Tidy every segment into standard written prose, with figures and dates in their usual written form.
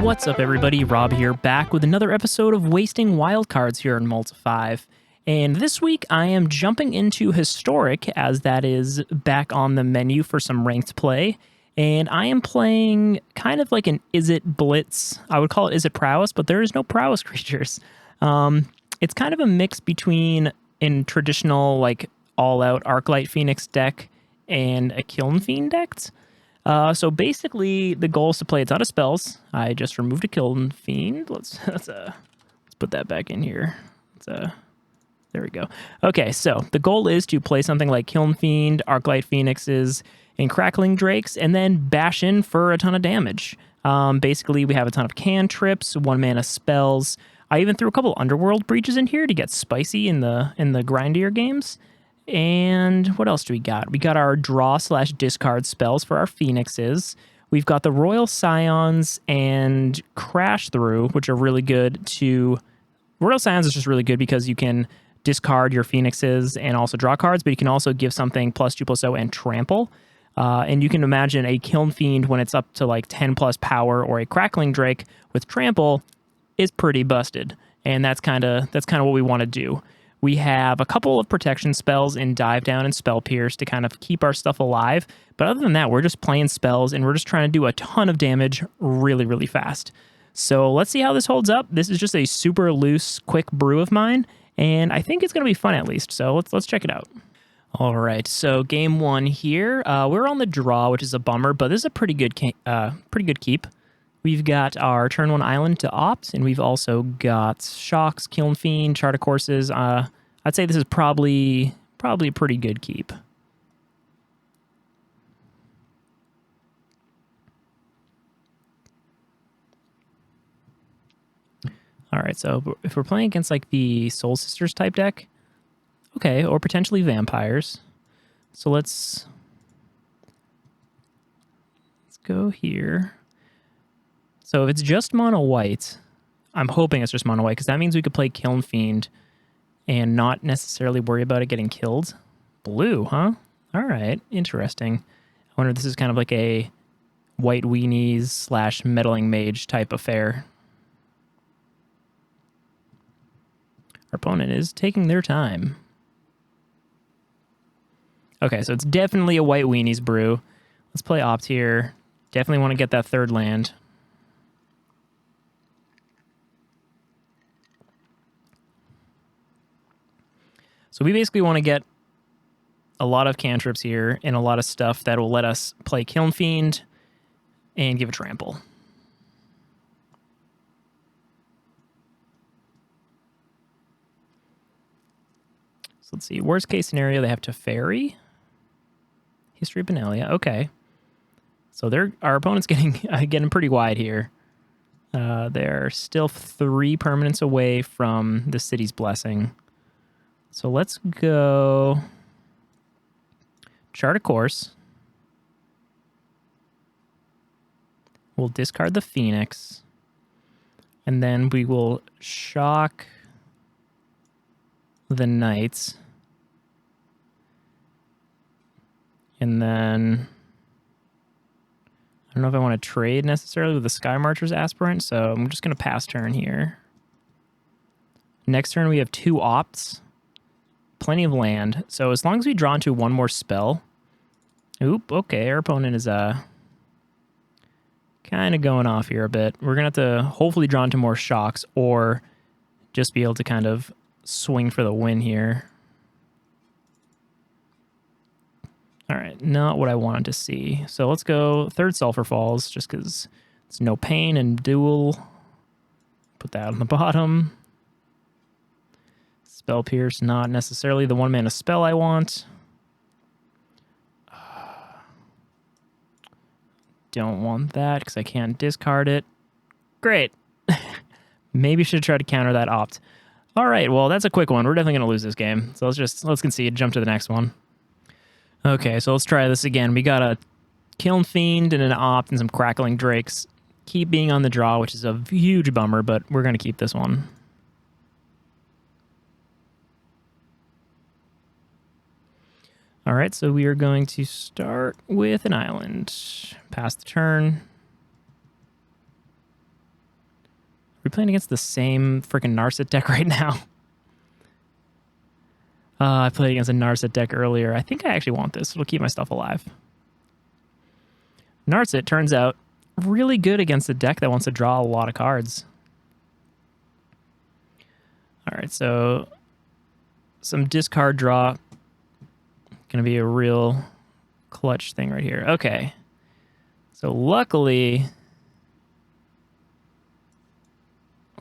What's up, everybody? Rob here, back with another episode of Wasting Wildcards here in Multi 5. And this week I am jumping into Historic, as that is back on the menu for some ranked play. And I am playing kind of like an Izzet Blitz. I would call it Izzet Prowess, but there is no Prowess creatures. It's kind of a mix between a traditional, like, all-out Arclight Phoenix deck and a Kiln Fiend deck. So basically, the goal is to play a ton of spells. I just removed a Kiln Fiend. Let's put that back in here. There we go. Okay, so the goal is to play something like Kiln Fiend, Arclight Phoenixes, and Crackling Drakes, and then bash in for a ton of damage. Basically, we have a ton of cantrips, 1-mana spells. I even threw a couple Underworld Breaches in here to get spicy in the grindier games. And what else do we got? We got our draw/discard spells for our Phoenixes. We've got the Royal Scions and Crash Through, which are really good to... Royal Scions is just really good because you can discard your Phoenixes and also draw cards, but you can also give something +2/+0 and trample. And you can imagine a Kiln Fiend when it's up to like 10 plus power, or a Crackling Drake with trample is pretty busted. And that's kind of what we want to do. We have a couple of protection spells in Dive Down and Spell Pierce to kind of keep our stuff alive. But other than that, we're just playing spells and we're just trying to do a ton of damage really, really fast. So let's see how this holds up. This is just a super loose, quick brew of mine, and I think it's going to be fun at least. So let's check it out. All right, so game one here. We're on the draw, which is a bummer, but this is a pretty good keep. We've got our turn 1 island to opt, and we've also got Shocks, Kiln Fiend, Chart of Courses. I'd say this is probably a pretty good keep. All right, so if we're playing against like the Soul Sisters type deck, okay, or potentially vampires. So let's go here. So if it's just mono white, I'm hoping it's just mono white, because that means we could play Kiln Fiend and not necessarily worry about it getting killed. Blue, huh? All right, interesting. I wonder if this is kind of like a white weenies / meddling mage type affair. Our opponent is taking their time. Okay, so it's definitely a white weenies brew. Let's play opt here. Definitely want to get that third land. So we basically want to get a lot of cantrips here and a lot of stuff that will let us play Kiln Fiend and give a trample. So let's see. Worst case scenario, they have Teferi. History of Benalia. Okay. So our opponent's getting pretty wide here. They're still 3 permanents away from the City's Blessing. So let's go Chart a Course. We'll discard the Phoenix. And then we will shock the Knights. And then I don't know if I want to trade necessarily with the Sky Marcher's Aspirant, so I'm just going to pass turn here. Next turn we have 2 opts. Plenty of land. So as long as we draw into 1 more spell. Oop, okay, our opponent is kind of going off here a bit. We're going to have to hopefully draw into more shocks, or just be able to kind of swing for the win here. All right, not what I wanted to see. So let's go 3rd Sulphur Falls, just because it's no pain and dual. Put that on the bottom. Spell Pierce, not necessarily the 1-mana spell I want. Don't want that because I can't discard it. Great. Maybe should try to counter that opt. All right, well, that's a quick one. We're definitely going to lose this game. So let's concede, jump to the next one. Okay, so let's try this again. We got a Kiln Fiend and an opt and some Crackling Drakes. Keep being on the draw, which is a huge bummer, but we're going to keep this one. All right, so we are going to start with an island. Pass the turn. We're playing against the same freaking Narset deck right now. I played against a Narset deck earlier. I think I actually want this. It'll keep my stuff alive. Narset, turns out, really good against a deck that wants to draw a lot of cards. All right, so some discard draw. Going to be a real clutch thing right here. Okay. So luckily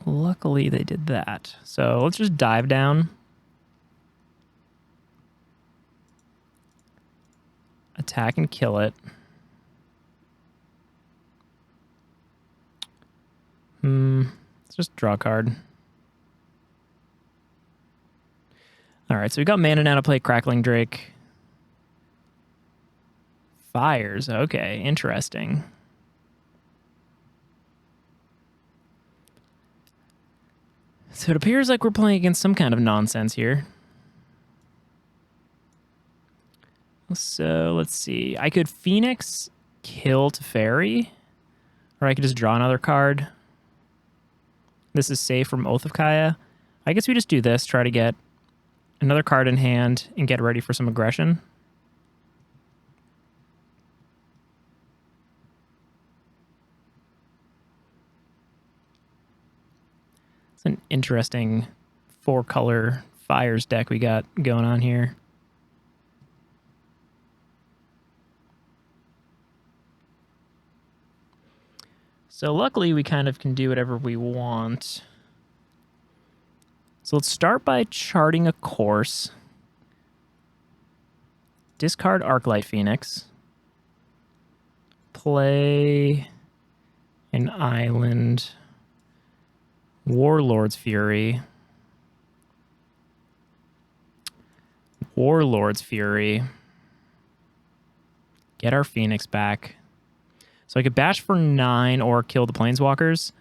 they did that. So let's just dive down. Attack and kill it. Let's just draw a card. All right, so we got mana now to play Crackling Drake. Fires, okay, interesting. So it appears like we're playing against some kind of nonsense here. So let's see. I could Phoenix, kill Teferi, or I could just draw another card. This is safe from Oath of Kaya. I guess we just do this, try to get another card in hand and get ready for some aggression. It's an interesting 4-color fires deck we got going on here. So luckily we kind of can do whatever we want. So let's start by charting a course. Discard Arclight Phoenix. Play an island. Warlord's Fury. Warlord's Fury. Get our Phoenix back. So I could bash for 9 or kill the Planeswalkers.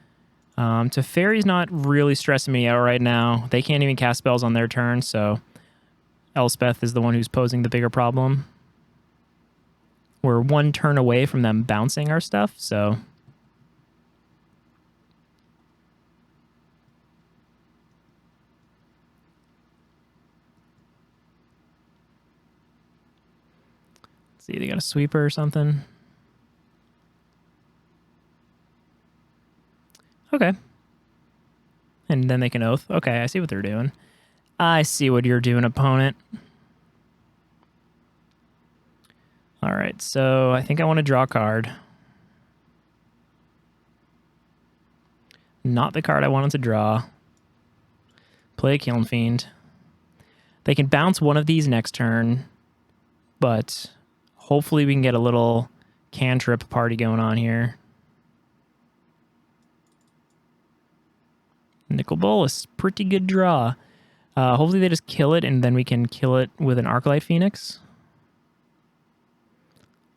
Teferi's not really stressing me out right now. They can't even cast spells on their turn, so Elspeth is the one who's posing the bigger problem. We're 1 turn away from them bouncing our stuff, so... Let's see, they got a sweeper or something. Okay. And then they can oath. Okay, I see what they're doing. I see what you're doing, opponent. All right, so I think I want to draw a card. Not the card I wanted to draw. Play a Kiln Fiend. They can bounce one of these next turn, but hopefully we can get a little cantrip party going on here. Nicol Bolas, pretty good draw. Hopefully they just kill it, and then we can kill it with an Arclight Phoenix.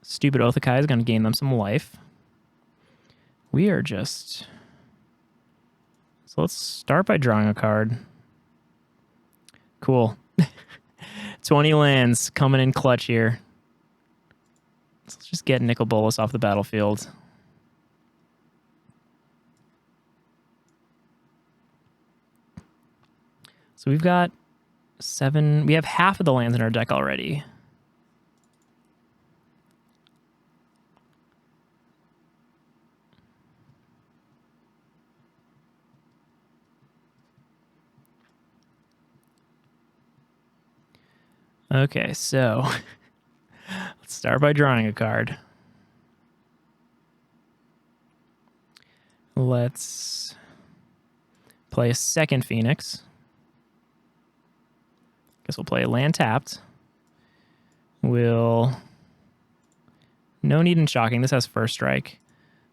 Stupid Oath of Kaya is going to gain them some life. We are just... So let's start by drawing a card. Cool. 20 lands coming in clutch here. So let's just get Nicol Bolas off the battlefield. So we've got 7... We have half of the lands in our deck already. Okay, so let's start by drawing a card. Let's play a second Phoenix. Guess we'll play a land tapped. We'll... No need in shocking. This has first strike.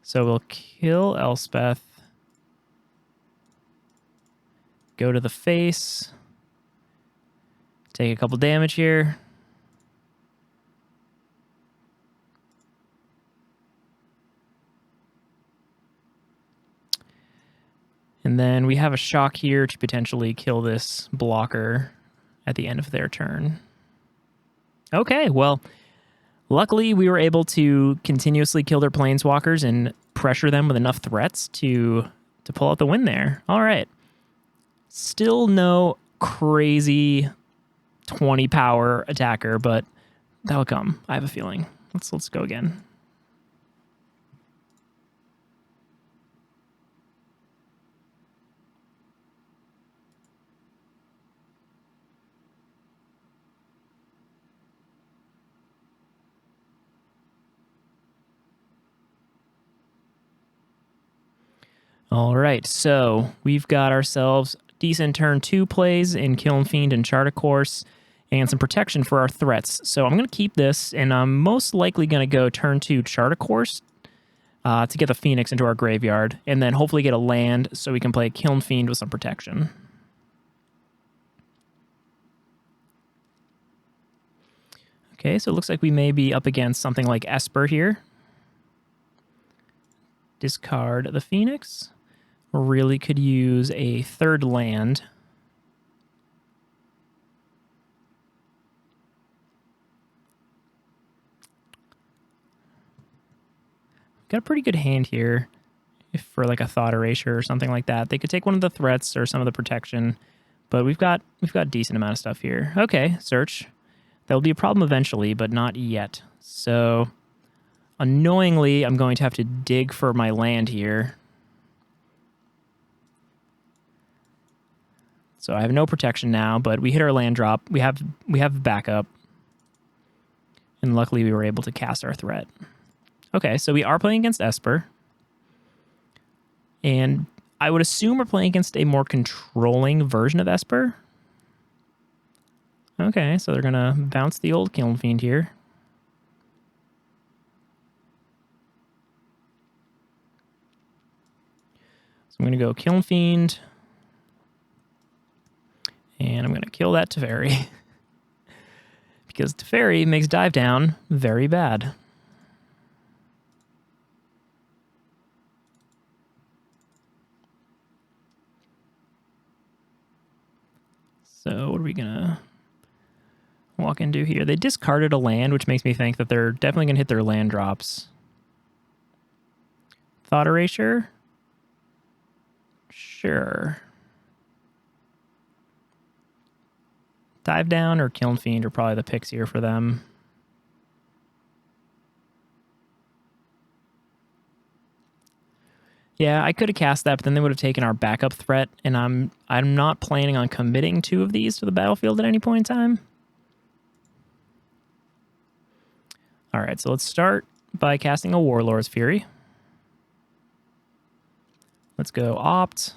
So we'll kill Elspeth. Go to the face. Take a couple damage here. And then we have a shock here to potentially kill this blocker at the end of their turn. Okay, well, luckily we were able to continuously kill their planeswalkers and pressure them with enough threats to pull out the win there. All right. Still no crazy 20 power attacker, but that'll come. I have a feeling. Let's go again. All right, so we've got ourselves decent turn 2 plays in Kiln, Fiend, and Chart a Course, and some protection for our threats. So I'm going to keep this, and I'm most likely going to go turn 2 Chart a Course to get the Phoenix into our graveyard, and then hopefully get a land so we can play Kiln Fiend with some protection. Okay, so it looks like we may be up against something like Esper here. Discard the Phoenix. Really could use a third land. Got a pretty good hand here if for like a Thought Erasure or something like that. They could take one of the threats or some of the protection, but we've got a decent amount of stuff here. Okay, search. That'll be a problem eventually, but not yet. So annoyingly, I'm going to have to dig for my land here. So I have no protection now, but we hit our land drop. We have backup. And luckily we were able to cast our threat. Okay, so we are playing against Esper. And I would assume we're playing against a more controlling version of Esper. Okay, so they're going to bounce the old Kiln Fiend here. So I'm going to go Kiln Fiend. And I'm going to kill that Teferi. Because Teferi makes dive down very bad. So what are we going to walk into here? They discarded a land, which makes me think that they're definitely going to hit their land drops. Thought Erasure? Sure. Dive Down or Kiln Fiend are probably the picks here for them. Yeah, I could have cast that, but then they would have taken our backup threat, and I'm not planning on committing 2 of these to the battlefield at any point in time. All right, so let's start by casting a Warlord's Fury. Let's go Opt.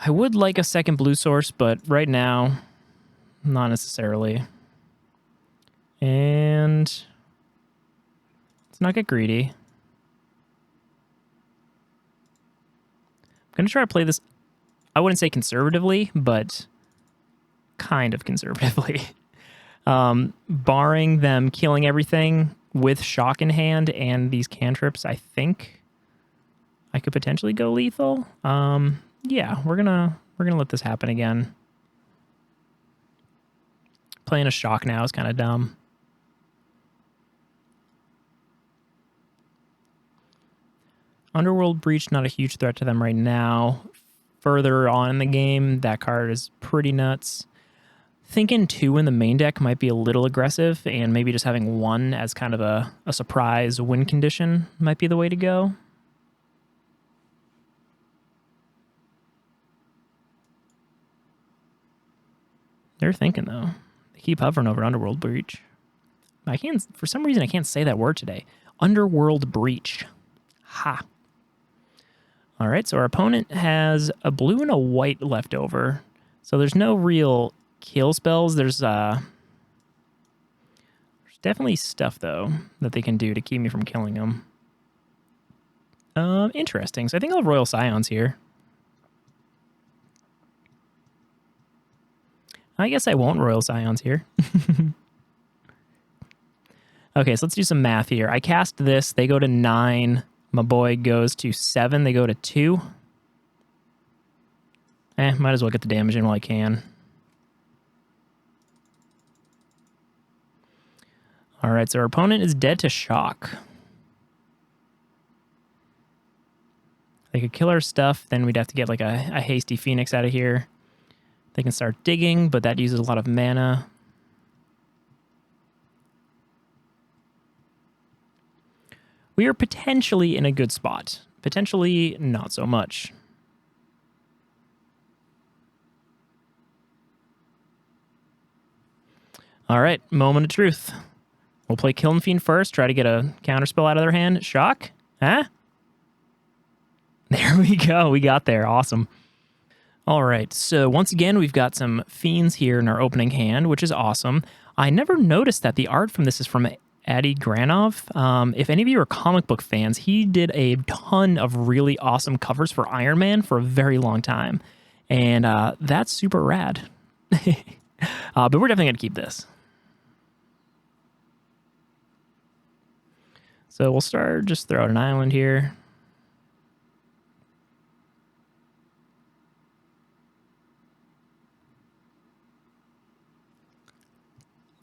I would like a second blue source, but right now, not necessarily. And let's not get greedy. I'm going to try to play this, I wouldn't say conservatively, but kind of conservatively. Barring them killing everything with Shock in hand and these cantrips, I think I could potentially go lethal. Yeah, we're gonna let this happen again. Playing a Shock now is kind of dumb. Underworld Breach, not a huge threat to them right now. Further on in the game, that card is pretty nuts. Thinking 2 in the main deck might be a little aggressive, and maybe just having 1 as kind of a surprise win condition might be the way to go. They're thinking, though. They keep hovering over Underworld Breach. I can't, for some reason, I can't say that word today. Underworld Breach. Ha. All right, so our opponent has a blue and a white left over. So there's no real kill spells. There's definitely stuff, though, that they can do to keep me from killing them. Interesting. So I think I'll have Royal Scions here. I guess I won't Royal Scions here. Okay, so let's do some math here. I cast this. They go to 9. My boy goes to 7. They go to 2. Might as well get the damage in while I can. All right, so our opponent is dead to shock. They could kill our stuff, then we'd have to get like a hasty Phoenix out of here. They can start digging, but that uses a lot of mana. We are potentially in a good spot. Potentially not so much. All right, moment of truth. We'll play Kiln Fiend first, try to get a counterspell out of their hand. Shock? Huh? There we go. We got there. Awesome. All right, so once again, we've got some Fiends here in our opening hand, which is awesome. I never noticed that the art from this is from Adi Granov. If any of you are comic book fans, he did a ton of really awesome covers for Iron Man for a very long time. And that's super rad. But we're definitely going to keep this. So we'll start, just throw out an island here.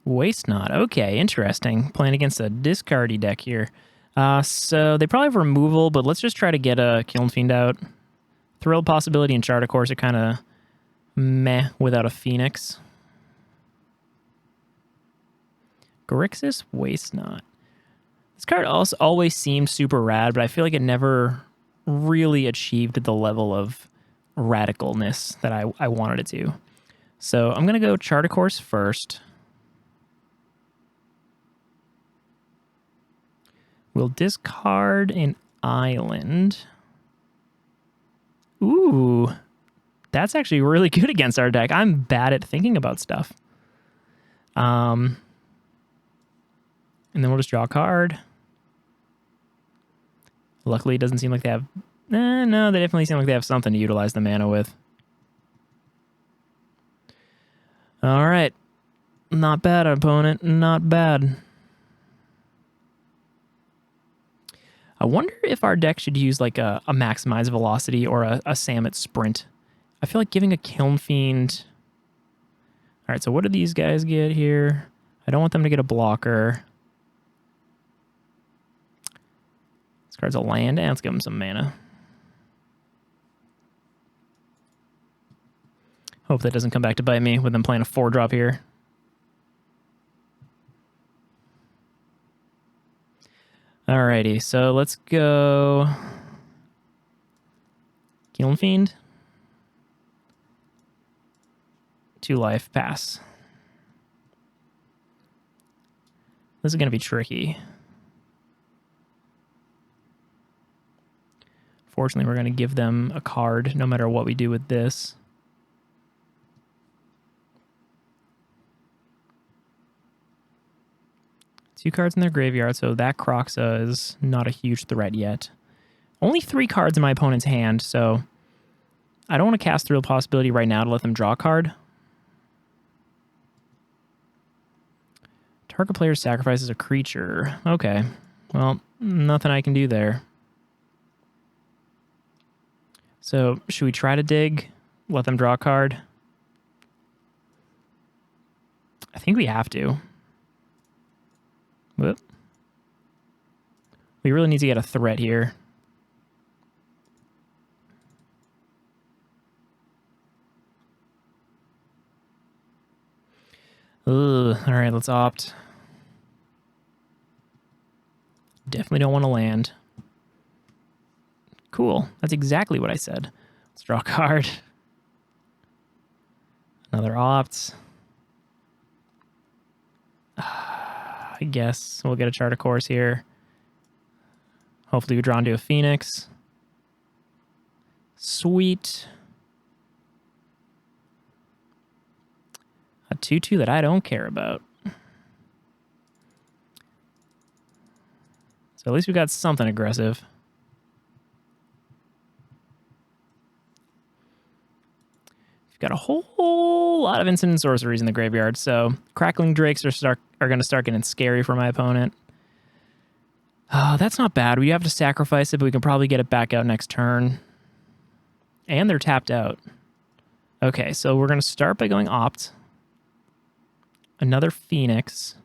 Waste Not. Okay, interesting. Playing against a discardy deck here. So they probably have removal, but let's just try to get a Kiln Fiend out. Thrill Possibility and Chart, of course, are kind of meh without a Phoenix. Grixis, Waste Not. This card also always seemed super rad, but I feel like it never really achieved the level of radicalness that I wanted it to. So I'm going to go Chart a Course first. We'll discard an island. Ooh, that's actually really good against our deck. I'm bad at thinking about stuff. And then we'll just draw a card. Luckily, it doesn't seem like they have... no, they definitely seem like they have something to utilize the mana with. All right. Not bad, opponent. Not bad. I wonder if our deck should use like a Maximize Velocity or a Samet Sprint. I feel like giving a Kiln Fiend... All right, so what do these guys get here? I don't want them to get a blocker. This card's a land, and let's give them some mana. Hope that doesn't come back to bite me with them playing a 4-drop here. Alrighty, so let's go Kiln Fiend. 2 life, pass. This is going to be tricky. Fortunately, we're going to give them a card no matter what we do with this. Two cards in their graveyard, so that Croxa is not a huge threat yet. Only 3 cards in my opponent's hand, so I don't want to cast Thrill Possibility right now to let them draw a card. Target player sacrifices a creature. Okay, well, nothing I can do there. So, should we try to dig? Let them draw a card? I think we have to. Whoop. We really need to get a threat here. Ugh, all right, let's opt. Definitely don't want to land. Cool, that's exactly what I said. Let's draw a card. Another opt. I guess we'll get a Chart of Course here. Hopefully we draw into a Phoenix. Sweet. A 2/2 that I don't care about. So at least we got something aggressive. Got a whole lot of instant sorceries in the graveyard, so Crackling Drakes are going to start getting scary for my opponent. That's not bad. We have to sacrifice it, but we can probably get it back out next turn. And they're tapped out. Okay, so we're going to start by going Opt. Another Phoenix.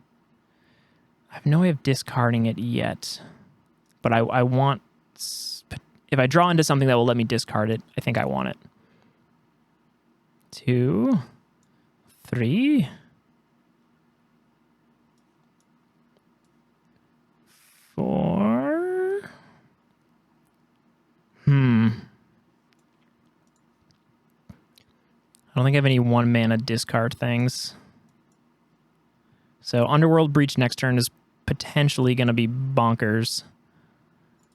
I have no way of discarding it yet. But I want... If I draw into something that will let me discard it, I think I want it. 2, 3... 4. I don't think I have any 1 mana discard things. So Underworld Breach next turn is potentially going to be bonkers.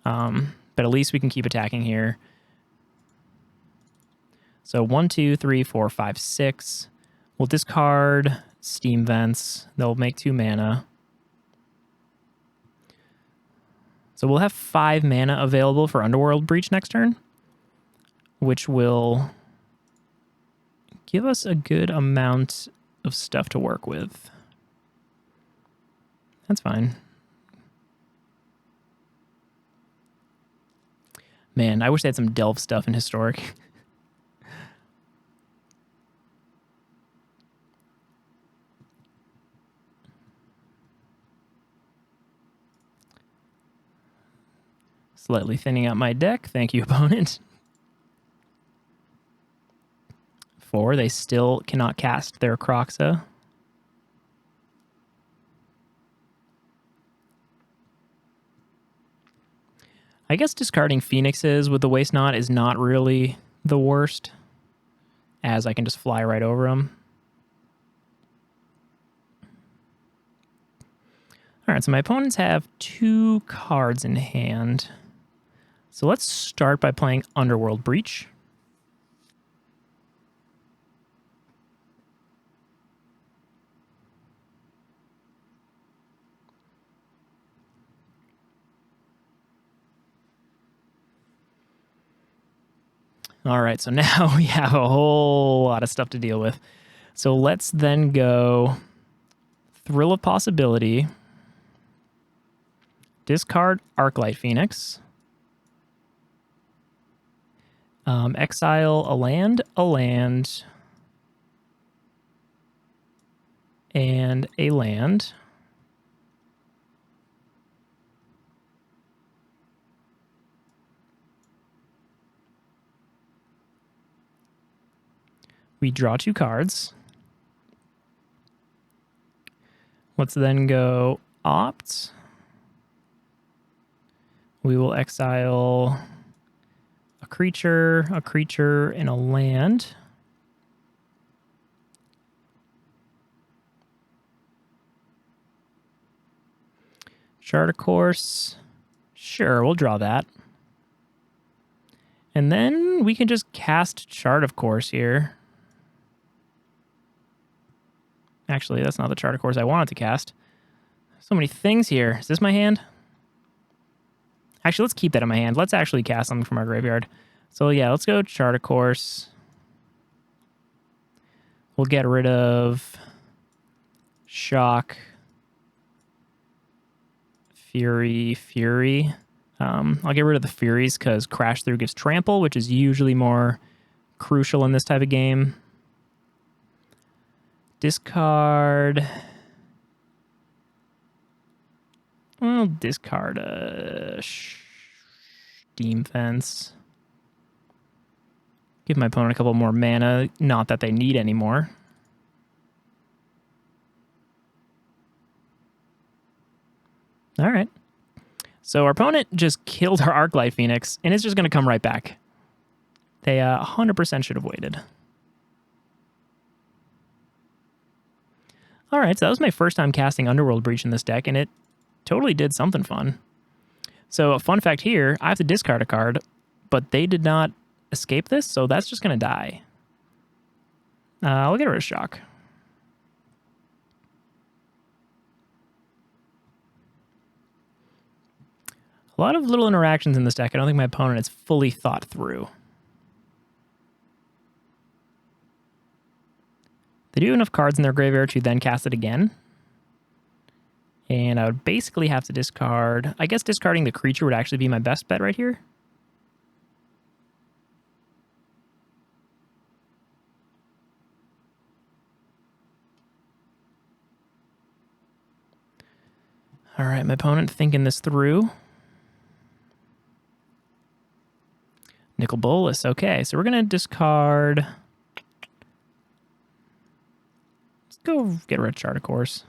But at least we can keep attacking here. So 1, 2, 3, 4, 5, 6. We'll discard Steam Vents. They'll make 2 mana. So we'll have 5 mana available for Underworld Breach next turn, which will give us a good amount of stuff to work with. That's fine. Man, I wish they had some Delve stuff in Historic. Slightly thinning out my deck. Thank you, opponent. 4, they still cannot cast their Kroxa. I guess discarding Phoenixes with the Waste Not is not really the worst, as I can just fly right over them. All right, so my opponents have 2 cards in hand. So let's start by playing Underworld Breach. All right, so now we have a whole lot of stuff to deal with. So let's then go Thrill of Possibility, discard Arclight Phoenix, exile a land, and a land. We draw 2 cards. Let's then go Opt. We will exile a creature, and a land. Chart a Course. Sure, we'll draw that. And then we can just cast Chart of Course here. Actually, that's not the Chart of Course I wanted to cast. So many things here. Is this my hand? Actually, let's keep that in my hand. Let's actually cast something from our graveyard. So yeah, let's go Chart of Course. We'll get rid of Shock, Fury. I'll get rid of the Furies because Crash Through gives Trample, which is usually more crucial in this type of game. Discard. I'll discard a Steam Fence. Give my opponent a couple more mana. Not that they need anymore. All right. So our opponent just killed our Arclight Phoenix, and it's just going to come right back. They 100% should have waited. All right, so that was my first time casting Underworld Breach in this deck, and it totally did something fun. So a fun fact here, I have to discard a card, but they did not escape this, so that's just going to die. I'll get rid of Shock. A lot of little interactions in this deck. I don't think my opponent is fully thought through. They do have enough cards in their graveyard to then cast it again. And I would basically have to discard... I guess discarding the creature would actually be my best bet right here. All right, my opponent thinking this through. Nicol Bolas. Okay, so we're going to discard... Let's go get rid of Chart, of course.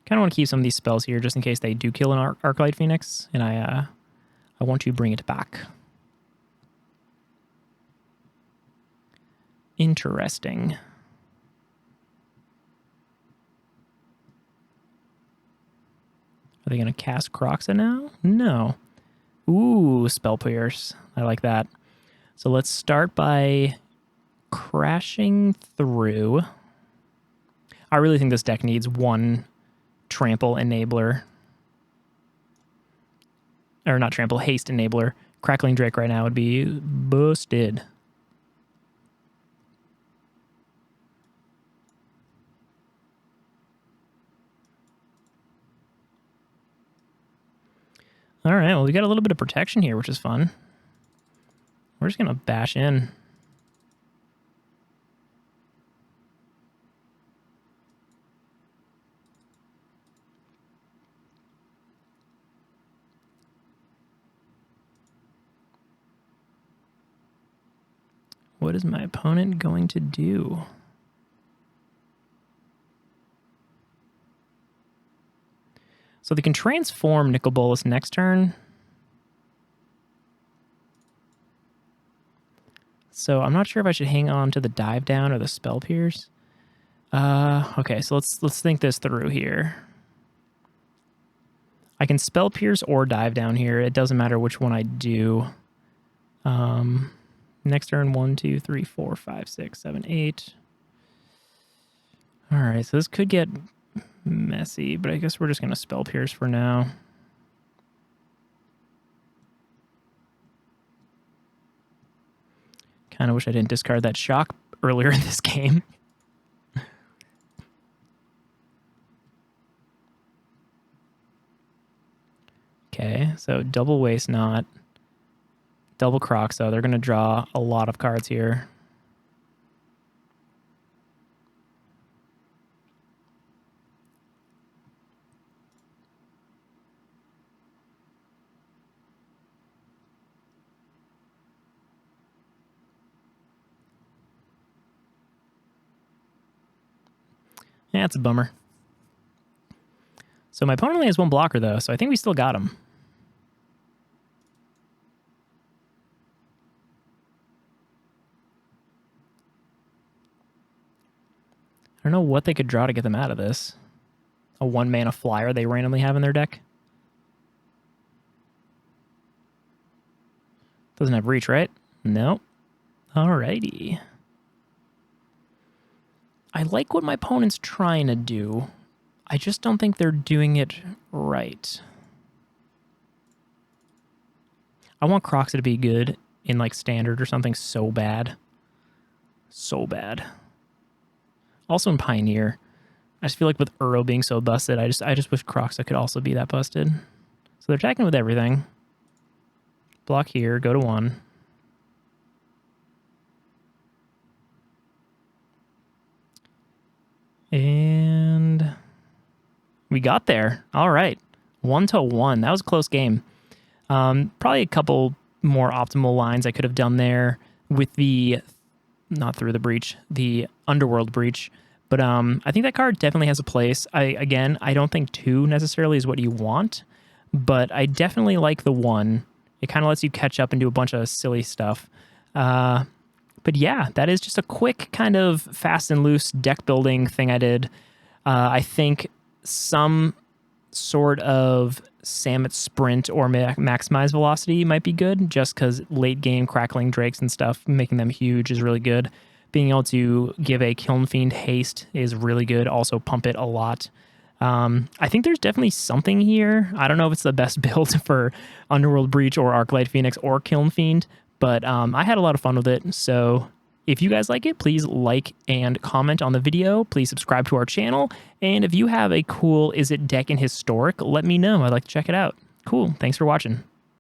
Kind of want to keep some of these spells here just in case they do kill an Arclight Phoenix, and I want to bring it back. Interesting. Are they going to cast Croxa now? No. Ooh, Spell Pierce. I like that. So let's start by crashing through. I really think this deck needs one Trample Enabler. Or not Trample, Haste Enabler. Crackling Drake right now would be busted. All right, well, we got a little bit of protection here, which is fun. We're just going to bash in. What is my opponent going to do? So they can transform Nicol Bolas next turn. So I'm not sure if I should hang on to the Dive Down or the Spell Pierce. Okay, so let's think this through here. I can Spell Pierce or Dive Down here. It doesn't matter which one I do. Next turn, 1, 2, 3, 4, 5, 6, 7, 8. All right, so this could get messy, but I guess we're just going to Spell Pierce for now. Kind of wish I didn't discard that Shock earlier in this game. Okay, so double Waste Not. Double Croxa. They're going to draw a lot of cards here. Yeah, it's a bummer. So my opponent only has one blocker, though, so I think we still got him. I don't know what they could draw to get them out of this. A 1-mana flyer they randomly have in their deck. Doesn't have reach, right? Nope. Alrighty. I like what my opponent's trying to do. I just don't think they're doing it right. I want Croxa to be good in like Standard or something so bad. So bad. Also in Pioneer. I just feel like with Uro being so busted, I just wish Croxa could also be that busted. So they're attacking with everything. Block here, go to 1. And we got there. All right. 1-1. That was a close game. Probably a couple more optimal lines I could have done there with the, not Through the Breach, the Underworld Breach. But I think that card definitely has a place. Again, I don't think 2 necessarily is what you want, but I definitely like the 1. It kind of lets you catch up and do a bunch of silly stuff. But yeah, that is just a quick kind of fast and loose deck building thing I did. I think some sort of Samet Sprint or Maximize Velocity might be good, just because late game Crackling Drakes and stuff, making them huge is really good. Being able to give a Kiln Fiend haste is really good. Also pump it a lot. I think there's definitely something here. I don't know if it's the best build for Underworld Breach or Arclight Phoenix or Kiln Fiend, but I had a lot of fun with it. So If you guys like it, please like and comment on the video. Please subscribe to our channel. And if you have a cool Izzet deck in Historic, let me know. I'd like to check it out. Cool. Thanks for watching.